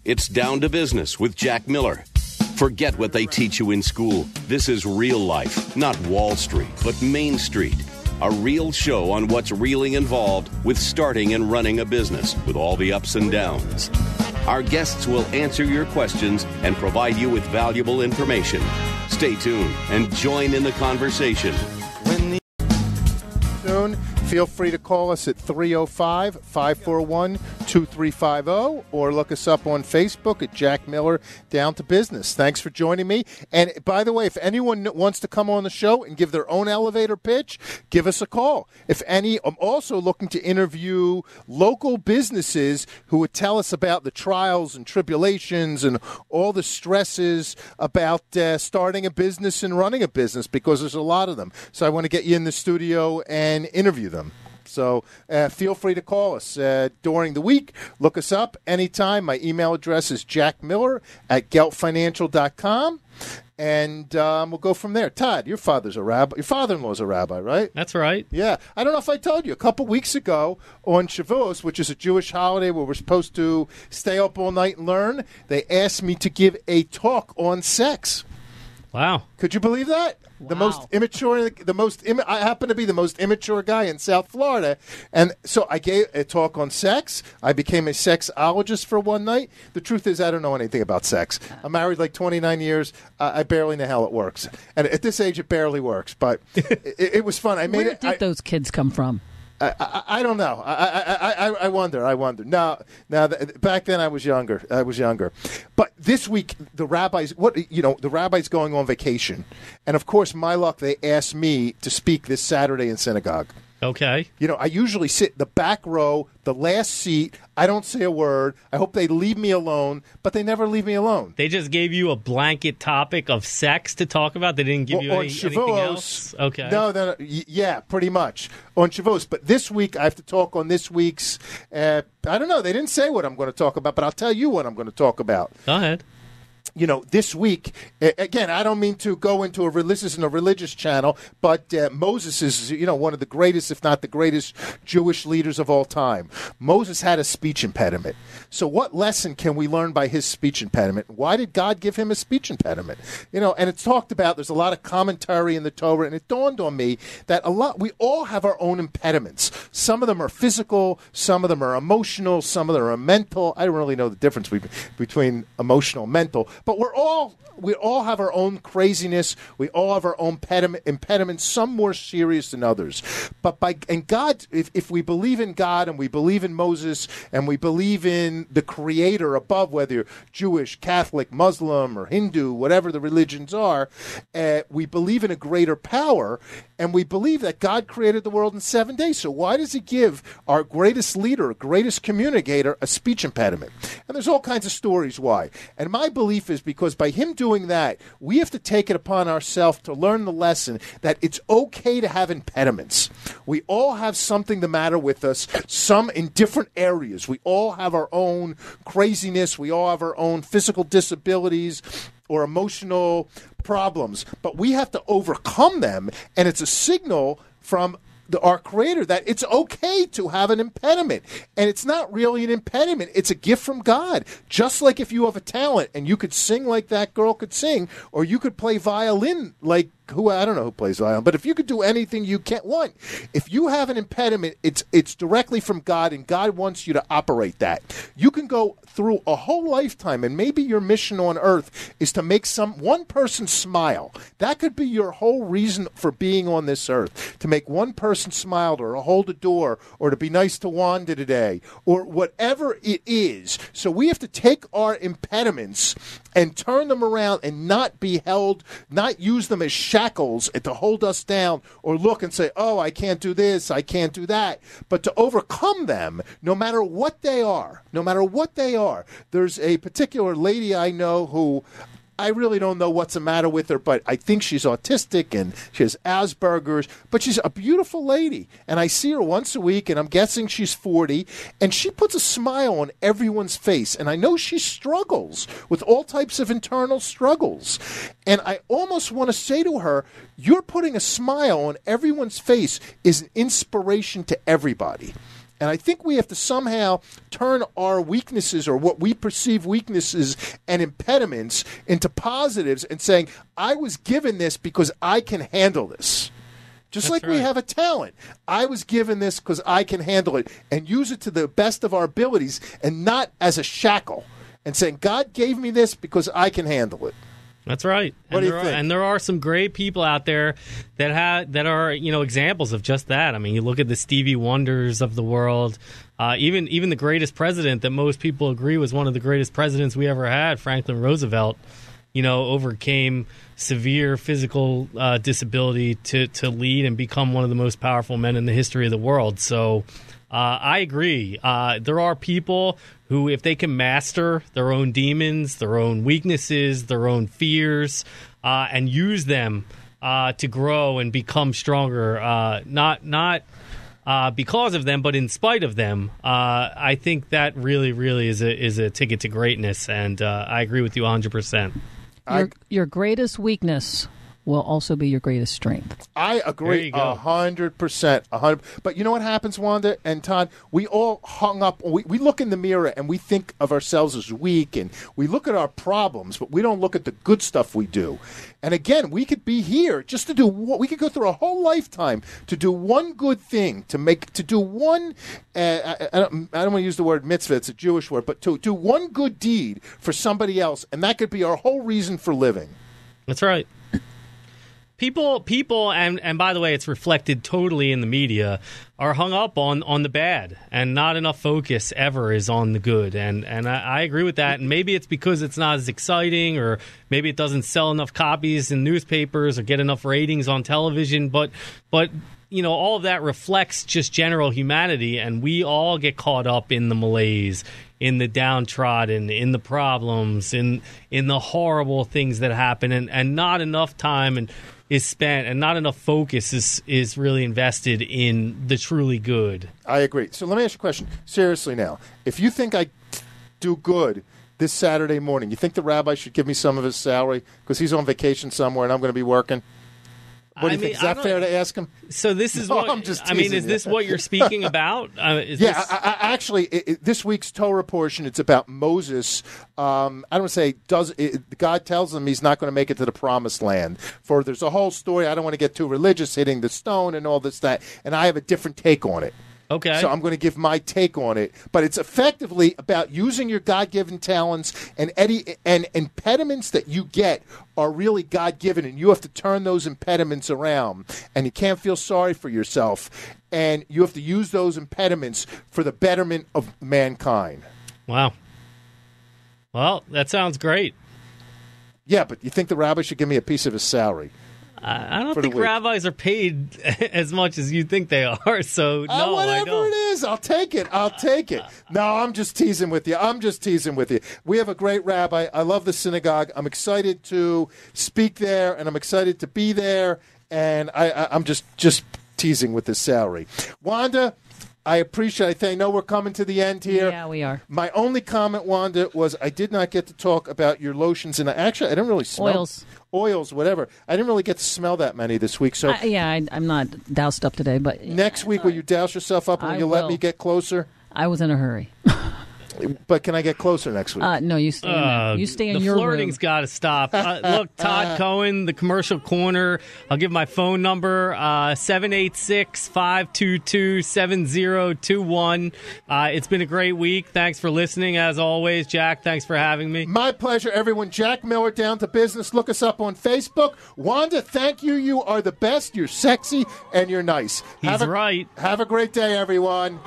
It's Down to Business with Jack Miller. Forget what they teach you in school. This is real life, not Wall Street, but Main Street. A real show on what's really involved with starting and running a business with all the ups and downs. Our guests will answer your questions and provide you with valuable information. Stay tuned and join in the conversation. Soon, feel free to call us at 305-541-2350 or look us up on Facebook at Jack Miller Down to Business. Thanks for joining me. And by the way, if anyone wants to come on the show and give their own elevator pitch, give us a call. I'm also looking to interview local businesses who would tell us about the trials and tribulations and all the stresses about starting a business and running a business, because there's a lot of them. So I want to get you in the studio and interview them. So feel free to call us during the week. Look us up anytime. My email address is jackmiller@geltfinancial.com. And we'll go from there. Todd, your father's a rabbi. Your father-in-law's a rabbi, right? That's right. Yeah. I don't know if I told you. A couple weeks ago on Shavuos, which is a Jewish holiday where we're supposed to stay up all night and learn, they asked me to give a talk on sex. Wow. Could you believe that? Wow. The most immature, I happen to be the most immature guy in South Florida. And so I gave a talk on sex. I became a sexologist for one night. The truth is, I don't know anything about sex. I'm married like 29 years. I barely know how it works. And at this age, it barely works. But it was fun. Where did those kids come from? I don't know. I wonder. Back then I was younger. But this week the rabbis going on vacation, and of course, my luck, they asked me to speak this Saturday in synagogue. Okay. I usually sit the back row, the last seat. I don't say a word. I hope they leave me alone, but they never leave me alone. They just gave you a blanket topic of sex to talk about? They didn't give you anything else? Okay. No. Yeah, pretty much. On Shavuos. But this week, I have to talk on this week's, I don't know. They didn't say what I'm going to talk about, but I'll tell you what I'm going to talk about. Go ahead. This week, again, I don't mean to go into a religious channel, but Moses is, one of the greatest, if not the greatest, Jewish leaders of all time. Moses had a speech impediment. So what lesson can we learn by his speech impediment? Why did God give him a speech impediment? And it's talked about, there's a lot of commentary in the Torah, and it dawned on me that we all have our own impediments. Some of them are physical, some of them are emotional, some of them are mental. I don't really know the difference between emotional and mental. But we all have our own craziness. We all have our own impediments, some more serious than others. But God, if we believe in God and we believe in Moses and we believe in the Creator above, whether you're Jewish, Catholic, Muslim, or Hindu, whatever the religions are, we believe in a greater power, and we believe that God created the world in 7 days. So why does He give our greatest leader, greatest communicator, a speech impediment? And there's all kinds of stories why. And my belief is because by Him doing that, we have to take it upon ourselves to learn the lesson that it's okay to have impediments. We all have something the matter with us, some in different areas. We all have our own craziness. We all have our own physical disabilities or emotional problems, but we have to overcome them, and it's a signal from our Creator that it's okay to have an impediment. And it's not really an impediment. It's a gift from God. Just like if you have a talent and you could sing like that girl could sing, or you could play violin like I don't know who plays violin, but if you could do anything you can't want, if you have an impediment, it's directly from God, and God wants you to operate that. You can go through a whole lifetime, and maybe your mission on earth is to make one person smile. That could be your whole reason for being on this earth, to make one person smile, or to hold a door, or to be nice to Wanda today, or whatever it is. So we have to take our impediments and turn them around and not be held, not use them as shackles to hold us down, or look and say, oh, I can't do this, I can't do that, but to overcome them no matter what they are. There's a particular lady I know who I really don't know what's the matter with her, but I think she's autistic and she has Asperger's, but she's a beautiful lady. And I see her once a week, and I'm guessing she's 40, and she puts a smile on everyone's face. And I know she struggles with all types of internal struggles. And I almost want to say to her, you're putting a smile on everyone's face is an inspiration to everybody. And I think we have to somehow turn our weaknesses or what we perceive weaknesses and impediments into positives and saying, I was given this because I can handle this. Just That's like right. we have a talent. I was given this because I can handle it, and use it to the best of our abilities and not as a shackle. And saying, God gave me this because I can handle it. That's right. What do you think? And there are some great people out there that are examples of just that. I mean, you look at the Stevie Wonders of the world. Even the greatest president that most people agree was one of the greatest presidents we ever had, Franklin Roosevelt, overcame severe physical disability to lead and become one of the most powerful men in the history of the world. So I agree. There are people who, if they can master their own demons, their own weaknesses, their own fears, and use them to grow and become stronger, not because of them, but in spite of them, I think that really, really is a ticket to greatness. And I agree with you 100%. Your greatest weakness will also be your greatest strength. I agree 100%. But you know what happens, Wanda and Todd? We all hung up. We look in the mirror and we think of ourselves as weak, and we look at our problems, but we don't look at the good stuff we do. And again, we could be here just to do what we could go through a whole lifetime to do one good thing, to do one. I don't want to use the word mitzvah; it's a Jewish word, but to do one good deed for somebody else, and that could be our whole reason for living. That's right. People, and by the way, it's reflected totally in the media, are hung up on the bad, and not enough focus ever is on the good. And I agree with that. And maybe it's because it's not as exciting, or maybe it doesn't sell enough copies in newspapers or get enough ratings on television. But all of that reflects just general humanity, and we all get caught up in the malaise, in the downtrodden, in the problems, in the horrible things that happen, and not enough time is spent, and not enough focus is really invested in the truly good. I agree. So let me ask you a question. Seriously now, if you think I do good this Saturday morning, you think the rabbi should give me some of his salary because he's on vacation somewhere and I'm going to be working? What do you think? Is that fair to ask him? So this is I'm just teasing is this what you're speaking about? Actually, this week's Torah portion, it's about Moses. I don't want to say God tells him he's not going to make it to the promised land. For there's a whole story. I don't want to get too religious, hitting the stone and all this, that. And I have a different take on it. Okay. So I'm going to give my take on it. But it's effectively about using your God-given talents, and impediments that you get are really God-given, and you have to turn those impediments around. And you can't feel sorry for yourself. And you have to use those impediments for the betterment of mankind. Wow. Well, that sounds great. Yeah, but you think the rabbi should give me a piece of his salary? I don't think rabbis are paid as much as you think they are, so no, whatever I don't. It is, I'll take it. No, I'm just teasing with you. We have a great rabbi. I love the synagogue. I'm excited to speak there, and I'm excited to be there, and I'm just teasing with this salary. Wanda, I appreciate it. I know we're coming to the end here. Yeah, we are. My only comment, Wanda, was I did not get to talk about your lotions, and actually I didn't really smell oils, whatever. I didn't really get to smell that many this week. So I'm not doused up today, but next week will you douse yourself up and will you let me get closer? I was in a hurry. But can I get closer next week? No, you stay in there. You stay in your room. The flirting's got to stop. Look, Todd Cohen, the Commercial Corner. I'll give my phone number, 786-522-7021. It's been a great week. Thanks for listening, as always. Jack, thanks for having me. My pleasure, everyone. Jack Miller, Down to Business. Look us up on Facebook. Wanda, thank you. You are the best. You're sexy, and you're nice. He's right. Have a great day, everyone.